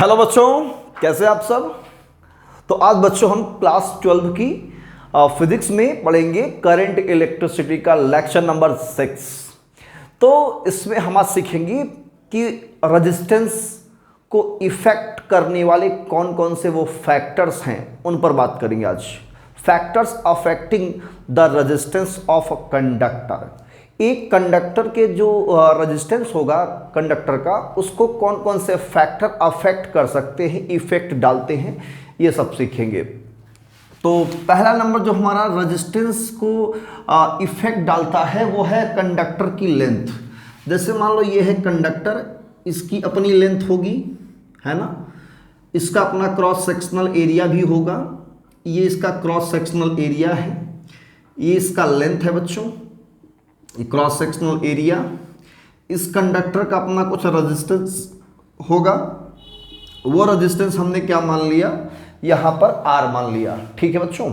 Hello बच्चों, कैसे आप सब। तो आज बच्चों हम क्लास 12 की फिजिक्स में पढ़ेंगे करंट इलेक्ट्रिसिटी का लेक्चर नंबर 6। तो इसमें हम आज सीखेंगे कि रेजिस्टेंस को इफेक्ट करने वाले कौन कौन से वो फैक्टर्स हैं, उन पर बात करेंगे आज। Factors affecting the resistance of a conductor. एक कंडक्टर के जो रेजिस्टेंस होगा कंडक्टर का, उसको कौन कौन से फैक्टर अफेक्ट कर सकते हैं, इफेक्ट डालते हैं, ये सब सीखेंगे। तो पहला नंबर जो हमारा रेजिस्टेंस को इफेक्ट डालता है वो है कंडक्टर की लेंथ। जैसे मान लो ये है कंडक्टर, इसकी अपनी लेंथ होगी, है ना। इसका अपना क्रॉस सेक्शनल एरिया भी होगा। ये इसका क्रॉस सेक्शनल एरिया है, ये इसका लेंथ है बच्चों, क्रॉस सेक्शनल एरिया। इस कंडक्टर का अपना कुछ रेजिस्टेंस होगा, वो रेजिस्टेंस हमने क्या मान लिया, यहाँ पर R मान लिया। ठीक है बच्चों।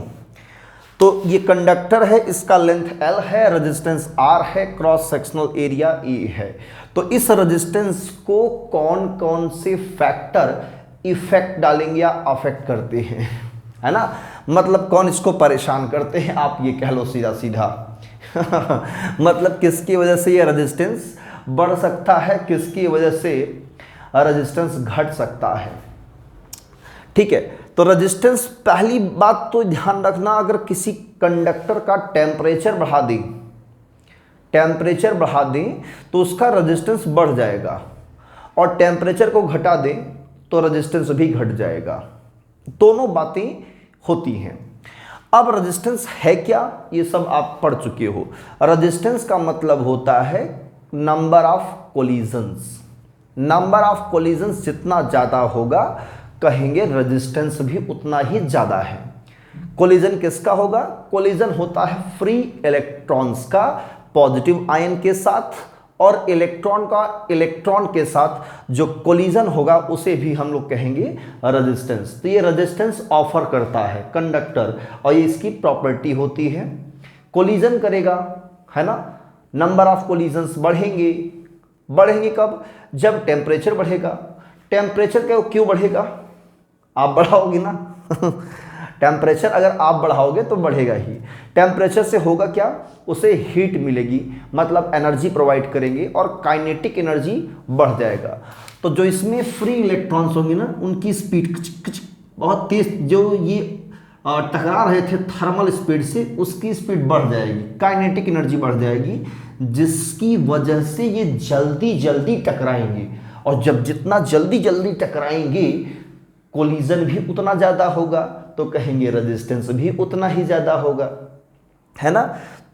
तो ये कंडक्टर है, इसका लेंथ L है, रेजिस्टेंस R है, क्रॉस सेक्शनल एरिया E है। तो इस रेजिस्टेंस को कौन कौन से फैक्टर इफेक्ट डालेंगे या अफेक्ट करते हैं, है ना। मतलब कौन इसको परेशान करते हैं, आप ये कह लो सीधा सीधा। मतलब किसकी वजह से ये रेजिस्टेंस बढ़ सकता है, किसकी वजह से रेजिस्टेंस घट सकता है। ठीक है। तो रेजिस्टेंस, पहली बात तो ध्यान रखना, अगर किसी कंडक्टर का टेम्परेचर बढ़ा दें तो उसका रेजिस्टेंस बढ़ जाएगा, और टेम्परेचर को घटा दें तो रेजिस्टेंस भी घट जाएगा। दोनों बातें होती हैं। अब रेजिस्टेंस है क्या, ये सब आप पढ़ चुके हो। रेजिस्टेंस का मतलब होता है number of collisions. Number of collisions जितना ज़्यादा होगा, कहेंगे रेजिस्टेंस भी उतना ही ज़्यादा है। कोलिजन किसका होगा, कोलिजन होता है फ्री इलेक्ट्रॉन्स का पॉजिटिव आयन के साथ, और इलेक्ट्रॉन का इलेक्ट्रॉन के साथ जो कोलिजन होगा उसे भी हम लोग कहेंगे रेजिस्टेंस। तो ये रेजिस्टेंस ऑफर करता है कंडक्टर, और ये इसकी प्रॉपर्टी होती है। कोलिजन करेगा, है ना। नंबर ऑफ कोलिजन्स बढ़ेंगे कब, जब टेम्परेचर बढ़ेगा। टेम्परेचर क्यों बढ़ेगा, आप बढ़ाओगे ना। टेम्परेचर अगर आप बढ़ाओगे तो बढ़ेगा ही। टेम्परेचर से होगा क्या, उसे हीट मिलेगी, मतलब एनर्जी प्रोवाइड करेंगे, और काइनेटिक एनर्जी बढ़ जाएगा। तो जो इसमें फ्री इलेक्ट्रॉन्स होंगे ना, उनकी स्पीड बहुत तेज, जो ये टकरा रहे थे थर्मल स्पीड से, उसकी स्पीड बढ़ जाएगी, काइनेटिक एनर्जी बढ़ जाएगी, जिसकी वजह से ये जल्दी जल्दी टकराएंगे। और जब जितना जल्दी जल्दी टकराएंगे, कोलिजन भी उतना ज़्यादा होगा, तो कहेंगे रेजिस्टेंस भी उतना ही ज़्यादा होगा, है ना।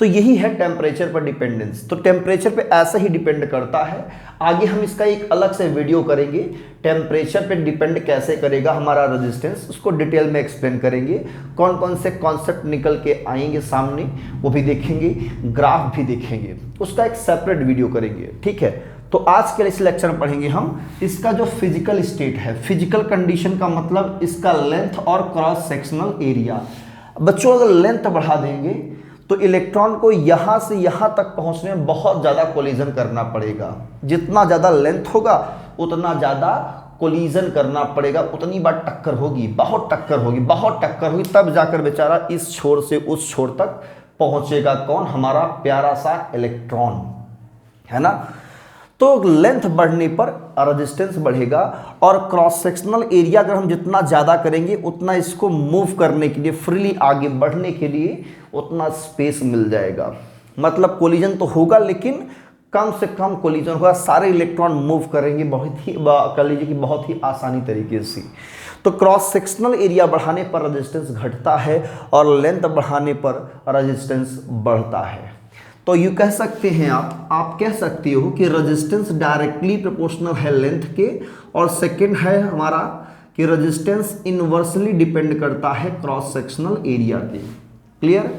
तो यही है टेम्परेचर पर डिपेंडेंस। तो टेम्परेचर पे ऐसा ही डिपेंड करता है। आगे हम इसका एक अलग से वीडियो करेंगे, टेम्परेचर पे डिपेंड कैसे करेगा हमारा रेजिस्टेंस, उसको डिटेल में एक्सप्लेन करेंगे। कौन कौन से कॉन्सेप्ट निकल के आएंगे सामने, वो भी देखेंगे, ग्राफ भी देखेंगे, उसका एक सेपरेट वीडियो करेंगे। ठीक है। तो आज के इस लेक्चर में पढ़ेंगे हम इसका जो फिजिकल स्टेट है, फिजिकल कंडीशन का मतलब इसका लेंथ और क्रॉस सेक्शनल एरिया। बच्चों अगर लेंथ बढ़ा देंगे तो इलेक्ट्रॉन को यहाँ से यहाँ तक पहुँचने में बहुत ज़्यादा कोलिजन करना पड़ेगा। जितना ज़्यादा लेंथ होगा उतना ज़्यादा कोलिजन करना पड़ेगा, उतनी बार टक्कर होगी, बहुत टक्कर होगी, तब जाकर बेचारा इस छोर से उस छोर तक पहुँचेगा। कौन, हमारा प्यारा सा इलेक्ट्रॉन, है ना। तो लेंथ बढ़ने पर रेजिस्टेंस बढ़ेगा, और क्रॉस सेक्शनल एरिया अगर हम जितना ज़्यादा करेंगे, उतना इसको मूव करने के लिए, फ्रीली आगे बढ़ने के लिए उतना स्पेस मिल जाएगा। मतलब कोलिजन तो होगा, लेकिन कम से कम कोलिजन होगा, सारे इलेक्ट्रॉन मूव करेंगे बहुत ही, कह लीजिए कि बहुत ही आसानी तरीके से। तो क्रॉस सेक्शनल एरिया बढ़ाने पर रेजिस्टेंस घटता है, और लेंथ बढ़ाने पर रेजिस्टेंस बढ़ता है। तो यू कह सकते हैं, आप कह सकते हो कि रेजिस्टेंस डायरेक्टली प्रोपोर्शनल है लेंथ के, और सेकंड है हमारा कि रेजिस्टेंस इनवर्सली डिपेंड करता है क्रॉस सेक्शनल एरिया के। क्लियर।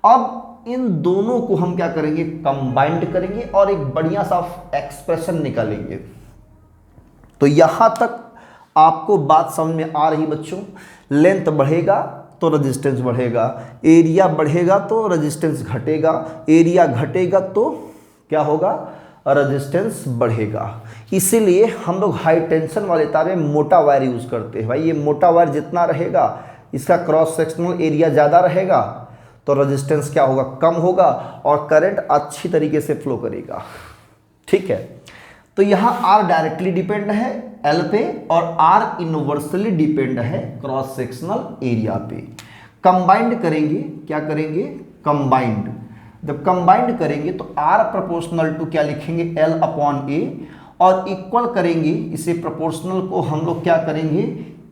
अब इन दोनों को हम क्या करेंगे, कंबाइंड करेंगे, और एक बढ़िया सा एक्सप्रेशन निकालेंगे। तो यहां तक आपको बात समझ में आ रही बच्चों। लेंथ बढ़ेगा तो रेजिस्टेंस बढ़ेगा, एरिया बढ़ेगा तो रेजिस्टेंस घटेगा, एरिया घटेगा तो क्या होगा, रेजिस्टेंस बढ़ेगा। इसीलिए हम लोग हाई टेंशन वाले तार में मोटा वायर यूज़ करते हैं। भाई ये मोटा वायर जितना रहेगा, इसका क्रॉस सेक्शनल एरिया ज़्यादा रहेगा, तो रेजिस्टेंस क्या होगा, कम होगा, और करंट अच्छी तरीके से फ्लो करेगा। ठीक है, तो यहाँ R डायरेक्टली डिपेंड है L पे और R इनवर्सली डिपेंड है क्रॉस सेक्शनल एरिया पे। कंबाइंड करेंगे, क्या करेंगे, कंबाइंड। जब कंबाइंड करेंगे तो R प्रोपोर्शनल टू क्या लिखेंगे, L अपॉन A, और इक्वल करेंगे इसे, प्रोपोर्शनल को हम लोग क्या करेंगे,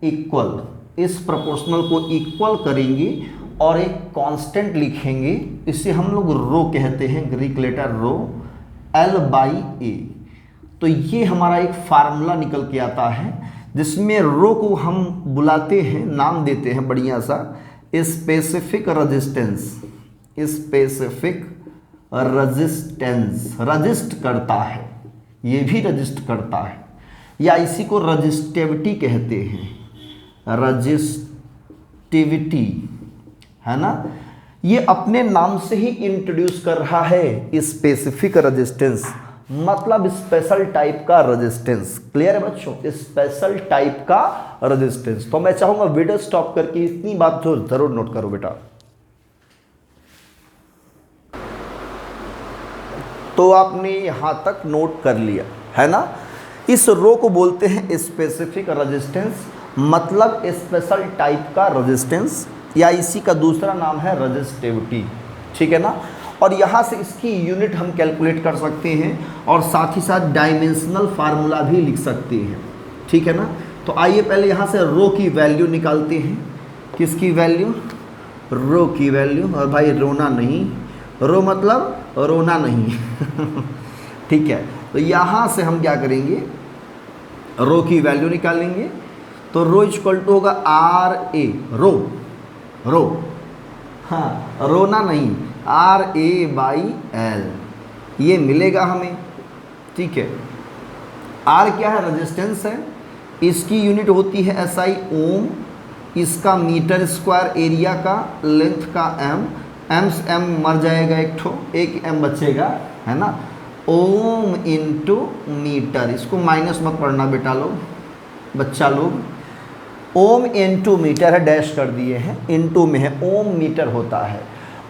इक्वल, इस प्रोपोर्शनल को इक्वल करेंगे और एक कांस्टेंट लिखेंगे, इसे हम लोग रो कहते हैं, ग्रीक लेटर रो, L/A। तो ये हमारा एक फार्मूला निकल के आता है जिसमें रो को हम बुलाते हैं, नाम देते हैं बढ़िया सा, specific resistance. Specific resistance, resist करता है, ये भी रजिस्ट करता है, या इसी को रजिस्टिविटी कहते हैं, रजिस्टिविटी, है ना। ये अपने नाम से ही इंट्रोड्यूस कर रहा है स्पेसिफिक रेजिस्टेंस, मतलब स्पेशल टाइप का रेजिस्टेंस। क्लियर है बच्चों, स्पेशल टाइप का रेजिस्टेंस। तो मैं चाहूंगा वीडियो स्टॉप करके इतनी बात तो जरूर नोट करो बेटा। तो आपने यहां तक नोट कर लिया है ना। इस रो को बोलते हैं स्पेसिफिक रेजिस्टेंस, मतलब स्पेशल टाइप का रेजिस्टेंस, या इसी का दूसरा नाम है रेजिस्टिविटी। ठीक है ना। और यहाँ से इसकी यूनिट हम कैलकुलेट कर सकते हैं और साथ ही साथ डायमेंशनल फार्मूला भी लिख सकते हैं। ठीक है ना। तो आइए पहले यहाँ से रो की वैल्यू निकालते हैं। किसकी वैल्यू, रो की वैल्यू। और भाई रोना नहीं, रो मतलब रोना नहीं ठीक है। तो यहाँ से हम क्या करेंगे, रो की वैल्यू निकालेंगे। तो रो इक्वल टू होगा RA, रो, रो, हाँ रोना नहीं, RA/L, ये मिलेगा हमें। ठीक है। R क्या है, रेजिस्टेंस है, इसकी यूनिट होती है SI ओम, इसका मीटर स्क्वायर एरिया का, लेंथ का M, M से M मर जाएगा एक M बचेगा, है ना। ओम इंटू मीटर, इसको माइनस मत पढ़ना बेटा लोग, बच्चा लोग। ओम इंटू मीटर है, डैश कर दिए हैं, इंटू में है, ओम मीटर होता है।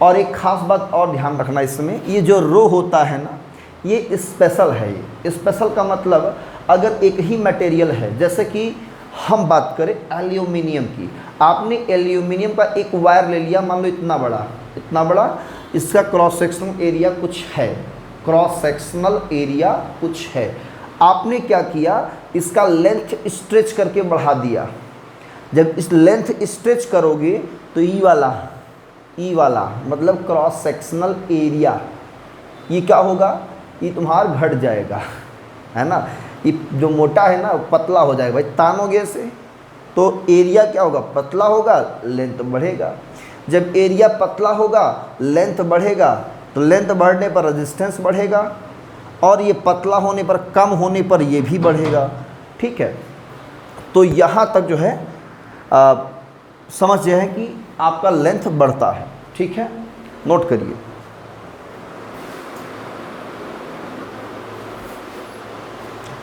और एक खास बात और ध्यान रखना इसमें, ये जो रो होता है ना, ये स्पेशल है। ये स्पेशल का मतलब अगर एक ही मटेरियल है, जैसे कि हम बात करें एल्यूमिनियम की, आपने एल्यूमिनियम का एक वायर ले लिया, मान लो इतना बड़ा, इतना बड़ा, इसका क्रॉस सेक्शनल एरिया कुछ है, क्रॉस सेक्शनल एरिया कुछ है, आपने क्या किया, इसका लेंथ स्ट्रेच करके बढ़ा दिया। जब इस लेंथ स्ट्रेच करोगे तो ई वाला मतलब क्रॉस सेक्शनल एरिया, ये क्या होगा, ये तुम्हारा घट जाएगा, है ना। ये जो मोटा है ना पतला हो जाएगा। भाई तानोगे से तो एरिया क्या होगा, पतला होगा, लेंथ बढ़ेगा। जब एरिया पतला होगा, लेंथ बढ़ेगा, तो लेंथ बढ़ने पर रेजिस्टेंस बढ़ेगा, और ये पतला होने पर, कम होने पर ये भी बढ़ेगा। ठीक है। तो यहाँ तक जो है समझ यह है कि आपका लेंथ बढ़ता है। ठीक है, नोट करिए।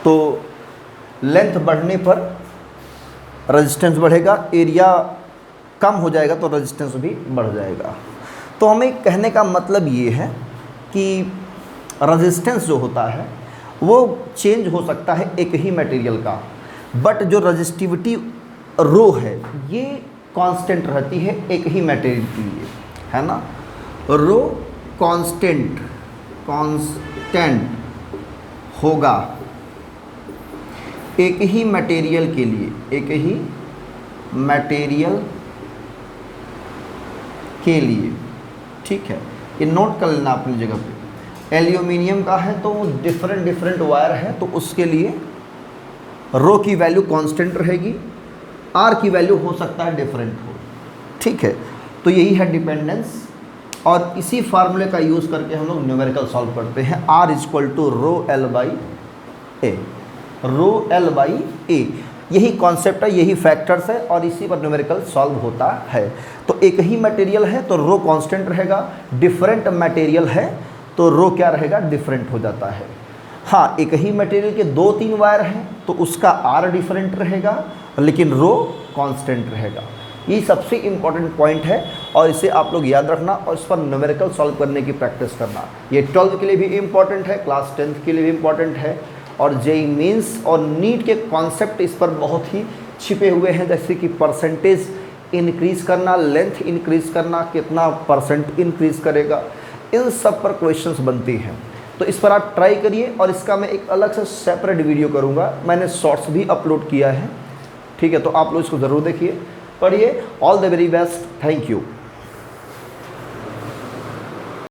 तो लेंथ बढ़ने पर रेजिस्टेंस बढ़ेगा, एरिया कम हो जाएगा तो रेजिस्टेंस भी बढ़ जाएगा। तो हमें कहने का मतलब ये है कि रेजिस्टेंस जो होता है वो चेंज हो सकता है एक ही मटेरियल का, बट जो रेजिस्टिविटी रो है ये कांस्टेंट रहती है एक ही मटेरियल के लिए, है ना। रो कांस्टेंट होगा एक ही मटेरियल के लिए, एक ही मटेरियल के लिए। ठीक है, ये नोट कर लेना अपनी जगह पे। एल्यूमिनियम का है तो डिफरेंट वायर है, तो उसके लिए रो की वैल्यू कांस्टेंट रहेगी, आर की वैल्यू हो सकता है डिफरेंट हो। ठीक है, तो यही है डिपेंडेंस, और इसी फार्मूले का यूज़ करके हम लोग न्यूमेरिकल सॉल्व करते हैं। R equal to rho L/A, rho L/A, यही कॉन्सेप्ट है, यही फैक्टर्स है, और इसी पर न्यूमेरिकल सॉल्व होता है। तो एक ही मटेरियल है तो रो कांस्टेंट रहेगा, डिफरेंट मटेरियल है तो रो क्या रहेगा, डिफरेंट हो जाता है। हाँ, एक ही मटेरियल के 2-3 वायर हैं तो उसका आर डिफरेंट रहेगा लेकिन रो कांस्टेंट रहेगा। ये सबसे इम्पॉर्टेंट पॉइंट है और इसे आप लोग याद रखना और इस पर न्यूमेरिकल सॉल्व करने की प्रैक्टिस करना। ये 12th के लिए भी इम्पॉर्टेंट है, क्लास 10th के लिए भी इम्पॉर्टेंट है और जेईई मेंस और नीट के कॉन्सेप्ट इस पर बहुत ही छिपे हुए हैं, जैसे कि परसेंटेज इंक्रीज करना, लेंथ इंक्रीज करना, कितना परसेंट इंक्रीज करेगा, इन सब पर क्वेश्चंस बनती हैं। तो इस पर आप ट्राई करिए और इसका मैं एक अलग से सेपरेट वीडियो करूँगा, मैंने शॉर्ट्स भी अपलोड किया है, ठीक है। तो आप लोग इसको ज़रूर देखिए, पढ़िए। All the very best, thank you.